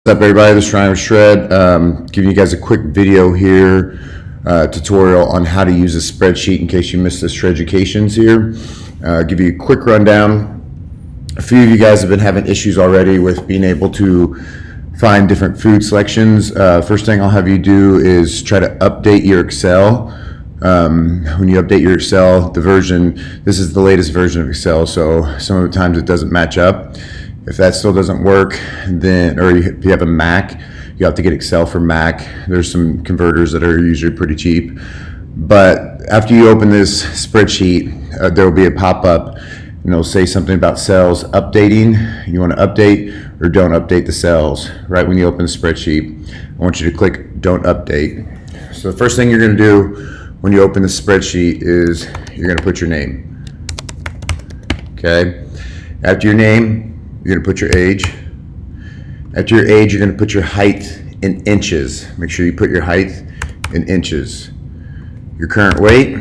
What's up, everybody? This is Ryan with Shred. Giving you guys a quick video here, tutorial on how to use a spreadsheet in case you missed the Shreducations here. Give you a quick rundown. A few of you guys have been having issues already with being able to find different food selections. First thing I'll have you do is try to update your Excel. When you update your Excel, this is the latest version of Excel, so some of the times it doesn't match up. If that still doesn't work, then, or if you have a Mac, you have to get Excel for Mac. There's some converters that are usually pretty cheap. But after you open this spreadsheet, there will be a pop-up and it'll say something about cells updating. You want to update or don't update the cells. Right when you open the spreadsheet, I want you to click don't update. So the first thing you're going to do when you open the spreadsheet is you're going to put your name. Okay. After your name, you're going to put your age. After your age, you're going to put your height in inches. Make sure you put your height in inches. Your current weight,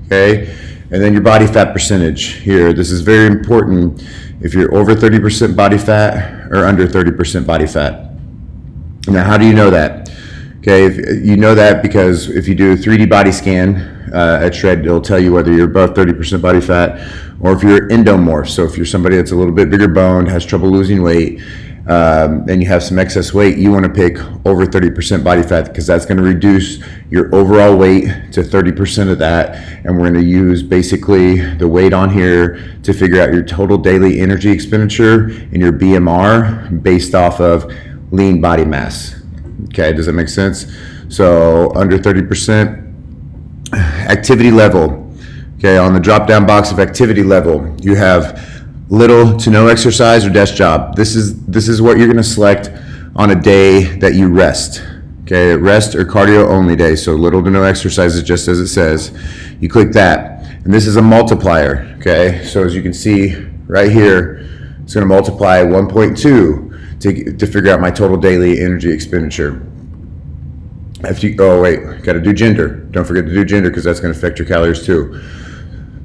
okay? And then your body fat percentage here. This is very important if you're over 30% body fat or under 30% body fat. Now, how do you know that? Okay, you know that because if you do a 3D body scan at Shred, it'll tell you whether you're above 30% body fat or if you're endomorph. So if you're somebody that's a little bit bigger boned, has trouble losing weight, and you have some excess weight, you want to pick over 30% body fat because that's going to reduce your overall weight to 30% of that. And we're going to use basically the weight on here to figure out your total daily energy expenditure and your BMR based off of lean body mass. Okay, does that make sense? So under 30%, activity level. Okay, on the drop down box of activity level, you have little to no exercise or desk job. This is what you're gonna select on a day that you rest. Okay, rest or cardio only day, so little to no exercises, just as it says. You click that, and this is a multiplier, okay? So as you can see right here, it's gonna multiply 1.2 to figure out my total daily energy expenditure. Oh wait, gotta do gender. Don't forget to do gender because that's gonna affect your calories too.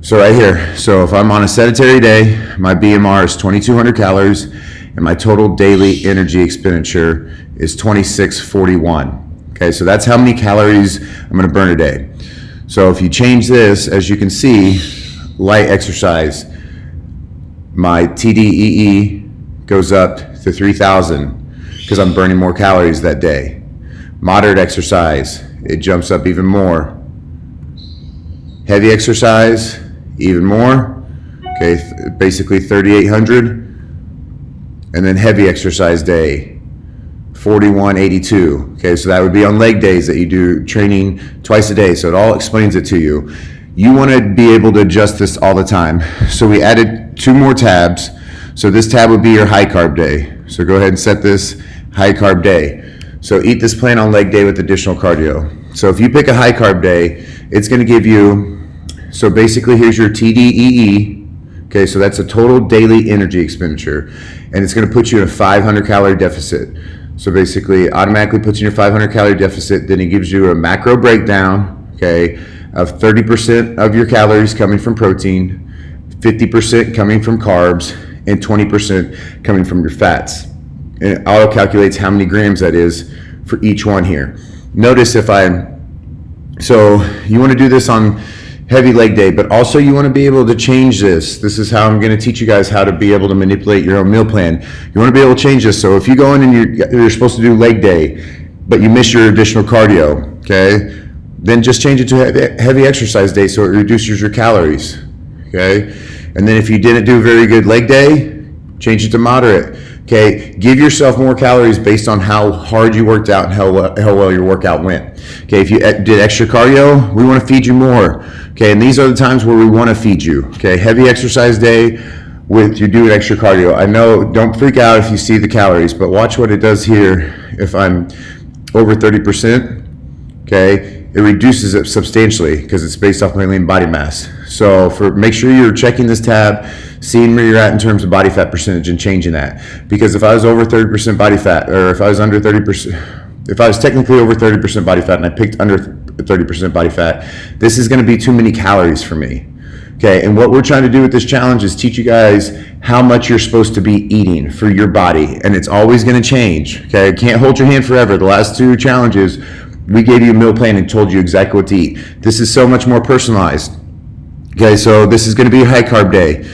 So right here, so if I'm on a sedentary day, my BMR is 2,200 calories and my total daily energy expenditure is 2641. Okay, so that's how many calories I'm gonna burn a day. So if you change this, as you can see, light exercise, my TDEE goes up to 3,000 because I'm burning more calories that day. Moderate exercise, it jumps up even more. Heavy exercise, even more. Okay, basically 3,800. And then heavy exercise day, 4,182. Okay, so that would be on leg days that you do training twice a day. So it all explains it to you. You want to be able to adjust this all the time. So we added 2 more tabs. So this tab would be your high carb day. So go ahead and set this high carb day. So eat this plan on leg day with additional cardio. So if you pick a high carb day, it's going to give you, so basically here's your TDEE. Okay, so that's a total daily energy expenditure. And it's going to put you in a 500 calorie deficit. So basically it automatically puts you in a 500 calorie deficit. Then it gives you a macro breakdown, okay, of 30% of your calories coming from protein, 50% coming from carbs, and 20% coming from your fats. And it auto calculates how many grams that is for each one here. Notice so you want to do this on heavy leg day, but also you want to be able to change this. This is how I'm going to teach you guys how to be able to manipulate your own meal plan. You want to be able to change this. So if you go in and you're supposed to do leg day, but you miss your additional cardio, okay, then just change it to heavy exercise day so it reduces your calories, okay? And then if you didn't do very good leg day, change it to moderate. Okay, give yourself more calories based on how hard you worked out and how well your workout went. Okay, if you did extra cardio, we want to feed you more. Okay, and these are the times where we want to feed you. Okay, heavy exercise day with you doing extra cardio. I know, don't freak out if you see the calories, but watch what it does here. If I'm over 30%, okay, it reduces it substantially because it's based off my lean body mass. So make sure you're checking this tab, seeing where you're at in terms of body fat percentage and changing that. Because if I was over 30% body fat, or if I was under 30%, if I was technically over 30% body fat and I picked under 30% body fat, this is going to be too many calories for me. Okay, and what we're trying to do with this challenge is teach you guys how much you're supposed to be eating for your body, and it's always going to change. Okay, can't hold your hand forever. The last 2 challenges, we gave you a meal plan and told you exactly what to eat. This is so much more personalized. Okay, so this is going to be a high carb day.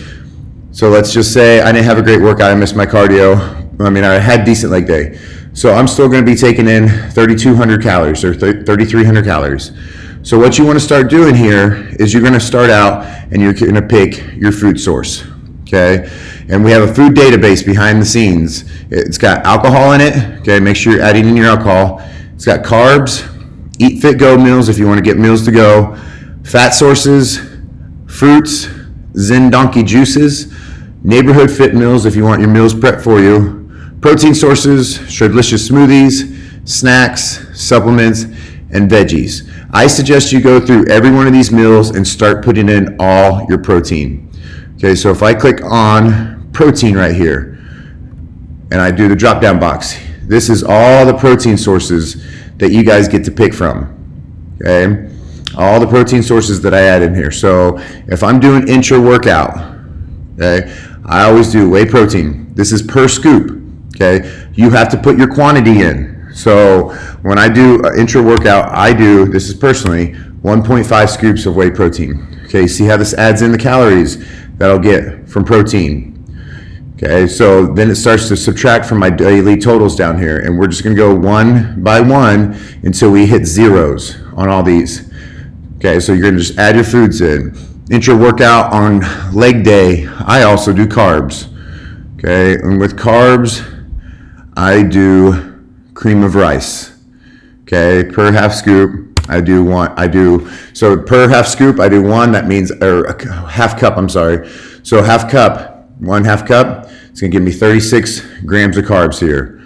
So let's just say I didn't have a great workout. I missed my cardio. I mean, I had a decent leg day. So I'm still going to be taking in 3,200 calories or 3,300 calories. So what you want to start doing here is you're going to start out and you're going to pick your food source, okay? And we have a food database behind the scenes. It's got alcohol in it, okay? Make sure you're adding in your alcohol. It's got carbs, eat, fit, go meals if you want to get meals to go, fat sources, fruits, Zen donkey juices, neighborhood fit meals if you want your meals prepped for you, protein sources, Shredlicious smoothies, snacks, supplements, and veggies. I suggest you go through every one of these meals and start putting in all your protein. Okay, so if I click on protein right here and I do the drop down box, this is all the protein sources that you guys get to pick from. Okay, all the protein sources that I add in here. So if I'm doing intra workout, okay, I always do whey protein. This is per scoop. Okay, you have to put your quantity in. So when I do an intra workout, this is personally 1.5 scoops of whey protein. Okay, see how this adds in the calories that I'll get from protein. Okay, so then it starts to subtract from my daily totals down here, and we're just gonna go one by one until we hit zeros on all these. Okay, so you're gonna just add your foods in. Intra workout on leg day, I also do carbs. Okay, and with carbs, I do cream of rice. Okay, per half scoop, I do one. So per half scoop, I do one. That means, or a half cup, I'm sorry. So half cup, 1/2 cup, it's gonna give me 36 grams of carbs here.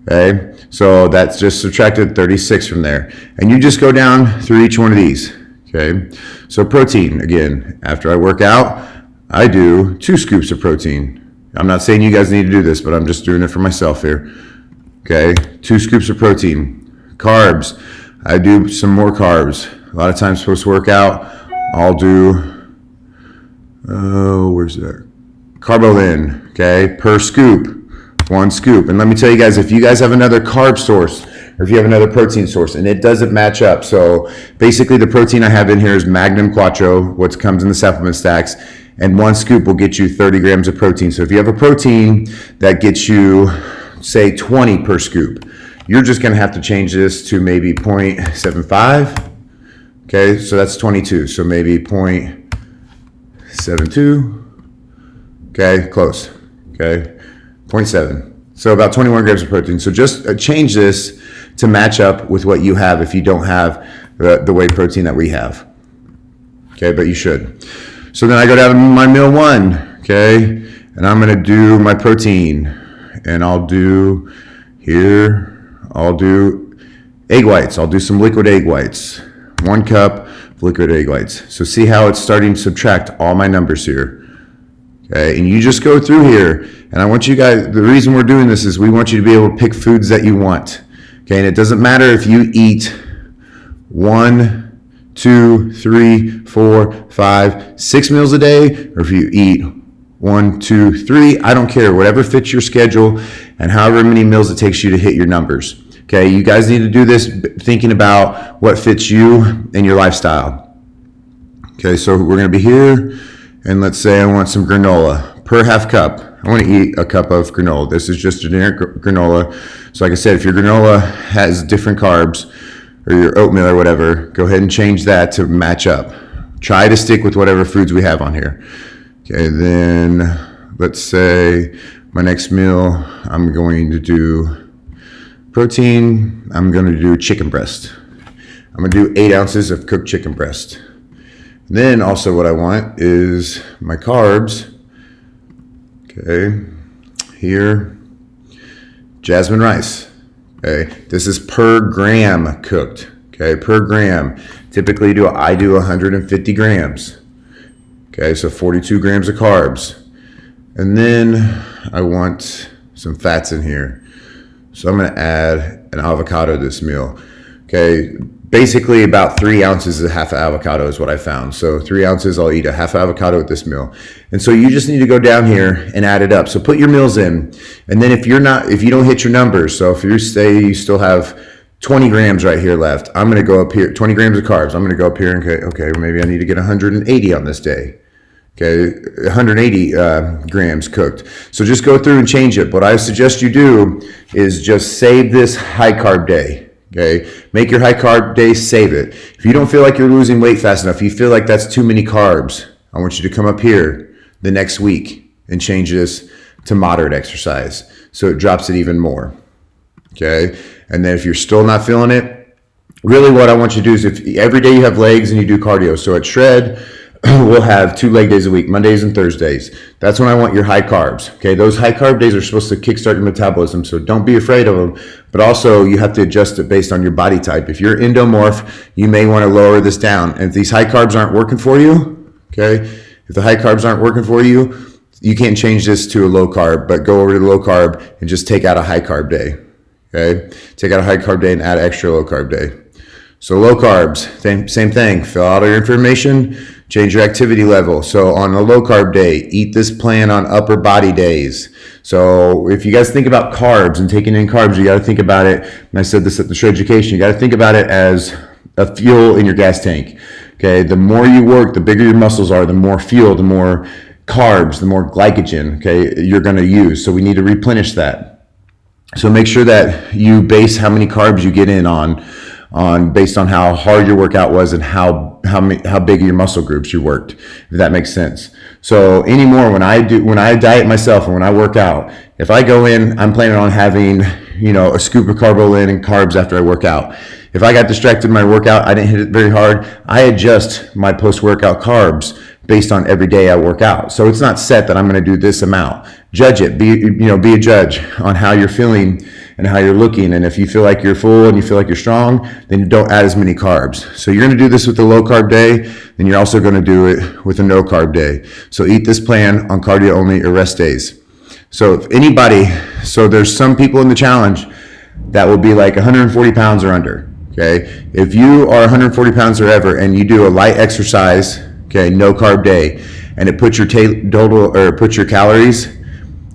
Okay, so that's just subtracted 36 from there. And you just go down through each one of these. Okay, so protein, again, after I work out, I do 2 scoops of protein. I'm not saying you guys need to do this, but I'm just doing it for myself here. Okay, 2 scoops of protein. Carbs, I do some more carbs. A lot of times post workout, I'll do, where's that? Carbolin, okay, per scoop, 1 scoop. And let me tell you guys, if you guys have another carb source, or if you have another protein source and it doesn't match up, so basically the protein I have in here is Magnum Quattro, what comes in the supplement stacks, and 1 scoop will get you 30 grams of protein. So if you have a protein that gets you, say 20 per scoop, you're just going to have to change this to maybe 0.75. Okay, so that's 22. So maybe 0.72. Okay, close. Okay, 0.7. So about 21 grams of protein. So just change this to match up with what you have if you don't have the whey protein that we have. Okay, but you should. So then I go down to my meal 1. Okay, and I'm going to do my protein. And I'll do egg whites. I'll do some liquid egg whites. 1 cup of liquid egg whites. So see how it's starting to subtract all my numbers here. Okay, and you just go through here. And I want you guys, the reason we're doing this is we want you to be able to pick foods that you want. Okay, and it doesn't matter if you eat 1, 2, 3, 4, 5, 6 meals a day, or if you eat 1, 2, 3, I don't care, whatever fits your schedule and however many meals it takes you to hit your numbers. Okay, you guys need to do this thinking about what fits you and your lifestyle. Okay, so we're gonna be here, and let's say I want some granola per half cup. I want to eat a cup of granola. This is just generic granola. So like I said, if your granola has different carbs or your oatmeal or whatever, go ahead and change that to match up. Try to stick with whatever foods we have on here. Okay, then let's say my next meal, I'm going to do protein. I'm going to do chicken breast. I'm going to do 8 ounces of cooked chicken breast. Then also what I want is my carbs. Okay, here, jasmine rice. Okay, this is per gram cooked. Okay, per gram. Typically I do 150 grams. Okay, so 42 grams of carbs. And then I want some fats in here. So I'm gonna add an avocado to this meal. Okay, basically about 3 ounces of half avocado is what I found. So 3 ounces, I'll eat a half avocado with this meal. And so you just need to go down here and add it up. So put your meals in, and then if you don't hit your numbers, so if you say you still have 20 grams right here left, I'm going to go up here, 20 grams of carbs. I'm going to go up here and okay, maybe I need to get 180 on this day. Okay, 180 grams cooked. So just go through and change it. What I suggest you do is just save this high carb day. Okay, make your high carb day, save it. If you don't feel like you're losing weight fast enough, you feel like that's too many carbs, I want you to come up here the next week and change this to moderate exercise, so it drops it even more. Okay, and then if you're still not feeling it, really what I want you to do is, if every day you have legs and you do cardio, so at Shred, we'll have 2 leg days a week, Mondays and Thursdays. That's when I want your high carbs. Okay, those high carb days are supposed to kickstart your metabolism, so don't be afraid of them. But also, you have to adjust it based on your body type. If you're endomorph, you may want to lower this down. And if these high carbs aren't working for you, okay, if the high carbs aren't working for you, you can't change this to a low carb, but go over to the low carb and just take out a high carb day. Okay, take out a high carb day and add an extra low carb day. So low carbs, same thing. Fill out all your information, change your activity level. So on a low carb day, eat this plan on upper body days. So if you guys think about carbs and taking in carbs, you got to think about it, and I said this at the Shreducation, you got to think about it as a fuel in your gas tank. Okay, the more you work, the bigger your muscles are, the more fuel, the more carbs, the more glycogen, okay, you're going to use. So we need to replenish that. So make sure that you base how many carbs you get in on based on how hard your workout was and how big your muscle groups you worked, if that makes sense. So anymore, when I diet myself and when I work out, if I go in, I'm planning on having, a scoop of carbo and carbs after I work out. If I got distracted in my workout, I didn't hit it very hard, I adjust my post-workout carbs based on every day I work out. So it's not set that I'm going to do this amount. Judge it. Be a judge on how you're feeling and how you're looking. And if you feel like you're full and you feel like you're strong, then you don't add as many carbs. So you're going to do this with a low carb day, then you're also going to do it with a no carb day. So eat this plan on cardio only or rest days. So there's some people in the challenge that will be like 140 pounds or under. Okay, if you are 140 pounds or ever and you do a light exercise, okay, no carb day, and it puts your total or puts your calories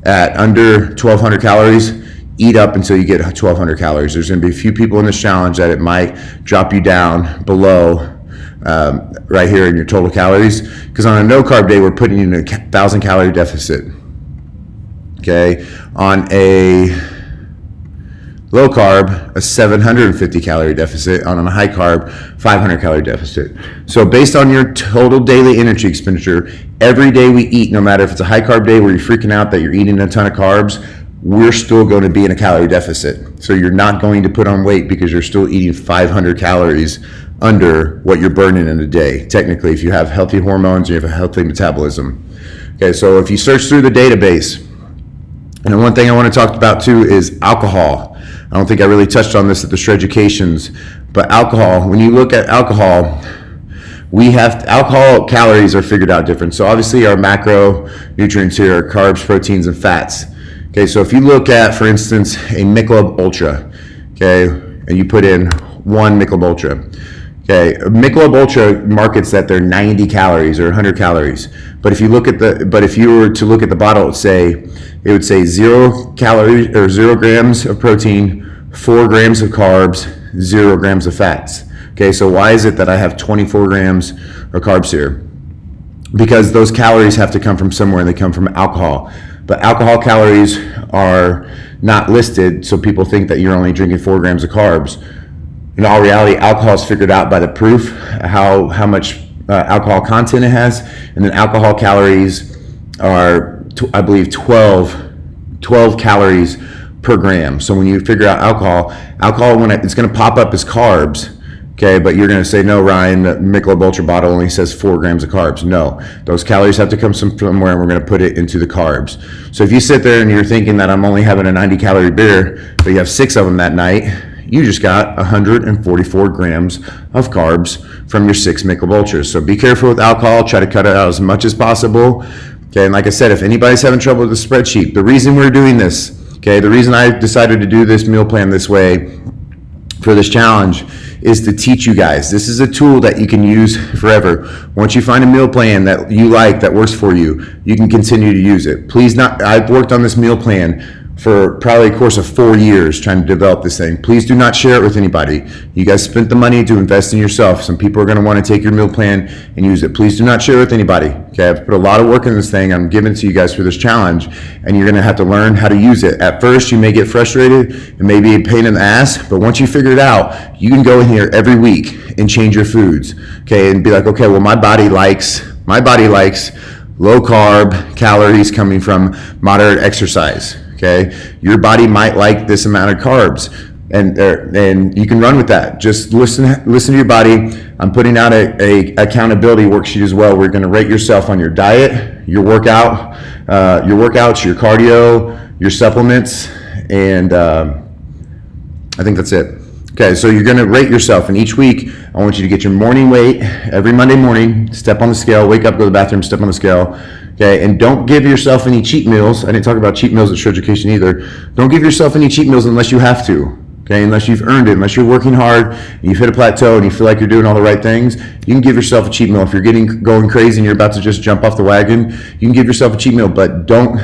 at under 1,200 calories, eat up until you get 1,200 calories. There's going to be a few people in this challenge that it might drop you down below right here in your total calories, because on a no carb day we're putting you in a 1,000 calorie deficit. Okay, on a low carb, a 750 calorie deficit. On a high carb, 500 calorie deficit. So based on your total daily energy expenditure, every day we eat, no matter if it's a high carb day where you're freaking out that you're eating a ton of carbs, we're still going to be in a calorie deficit. So you're not going to put on weight because you're still eating 500 calories under what you're burning in a day. Technically, if you have healthy hormones, you have a healthy metabolism. Okay, so if you search through the database, and one thing I want to talk about too is alcohol. I don't think I really touched on this at the Shreducations, but alcohol, when you look at alcohol, alcohol calories are figured out different. So obviously our macronutrients here are carbs, proteins, and fats. Okay, so if you look at, for instance, a Michelob Ultra, okay, and you put in 1 Michelob Ultra, okay, Michelob Ultra markets that they're 90 calories or 100 calories. But if you were to look at the bottle, it would say 0 calories or 0 grams of protein, 4 grams of carbs, 0 grams of fats. Okay, so why is it that I have 24 grams of carbs here? Because those calories have to come from somewhere, and they come from alcohol. But alcohol calories are not listed, so people think that you're only drinking 4 grams of carbs. In all reality, alcohol is figured out by the proof, how much alcohol content it has, and then alcohol calories are, I believe, 12 calories per gram. So when you figure out alcohol, it's going to pop up as carbs, okay, but you're going to say, no, Ryan, the Michelob Ultra bottle only says 4 grams of carbs. No, those calories have to come somewhere, and we're going to put it into the carbs. So if you sit there and you're thinking that I'm only having a 90 calorie beer, but you have 6 of them that night, you just got 144 grams of carbs from your 6 Michelob Ultras. So be careful with alcohol. Try to cut it out as much as possible. Okay, and like I said, if anybody's having trouble with the spreadsheet, the reason we're doing this, okay, the reason I decided to do this meal plan this way for this challenge is to teach you guys. This is a tool that you can use forever. Once you find a meal plan that you like, that works for you, you can continue to use it. Please not, I've worked on this meal plan for probably a course of 4 years trying to develop this thing. Please do not share it with anybody. You guys spent the money to invest in yourself. Some people are going to want to take your meal plan and use it. Please do not share it with anybody. Okay, I've put a lot of work in this thing. I'm giving it to you guys for this challenge, and you're going to have to learn how to use it. At first, you may get frustrated. It may be a pain in the ass, but once you figure it out, you can go in here every week and change your foods. Okay, and be like, okay, well, my body likes low carb calories coming from moderate exercise. Okay, your body might like this amount of carbs, and you can run with that. Just listen to your body. I'm putting out a accountability worksheet as well. We're going to rate yourself on your diet, your workouts, your cardio, your supplements, and I think that's it. Okay, so you're going to rate yourself, and each week I want you to get your morning weight every Monday morning. Step on the scale, wake up, go to the bathroom, step on the scale. Okay, and don't give yourself any cheat meals. I didn't talk about cheat meals at Shred Education either. Don't give yourself any cheat meals unless you have to. Okay, unless you've earned it, unless you're working hard, and you've hit a plateau, and you feel like you're doing all the right things, you can give yourself a cheat meal. If you're going crazy and you're about to just jump off the wagon, you can give yourself a cheat meal, but don't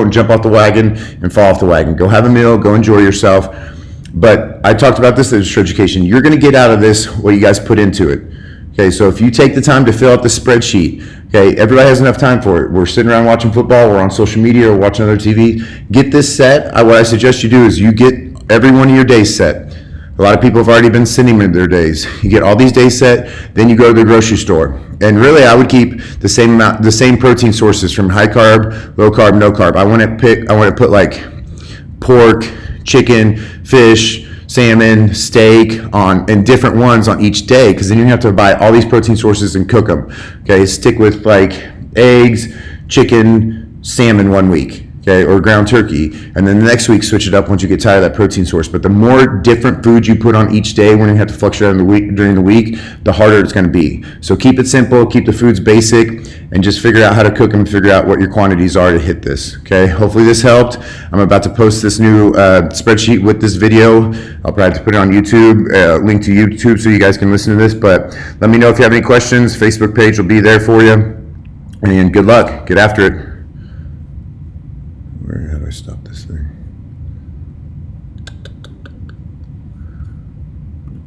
jump off the wagon and fall off the wagon. Go have a meal, go enjoy yourself. But I talked about this at Shred Education. You're going to get out of this what you guys put into it. Okay, so if you take the time to fill out the spreadsheet, okay, everybody has enough time for it. We're sitting around watching football, we're on social media, or watching other TV. Get this set. What I suggest you do is you get every one of your days set. A lot of people have already been sending me their days. You get all these days set, then you go to the grocery store. And really, I would keep the same protein sources from high carb, low carb, no carb. I want to put like pork, chicken, fish, salmon, steak and different ones on each day, because then you have to buy all these protein sources and cook them. Okay, stick with like eggs, chicken, salmon 1 week. Okay, or ground turkey, and then the next week switch it up once you get tired of that protein source. But the more different foods you put on each day when you have to fluctuate during the week, the harder it's going to be. So keep it simple, keep the foods basic, and just figure out how to cook them and figure out what your quantities are to hit this. Okay, hopefully this helped. I'm about to post this new spreadsheet with this video. I'll probably have to put it on YouTube, link to YouTube so you guys can listen to this. But let me know if you have any questions. Facebook page will be there for you. And good luck. Get after it. Where have I stopped?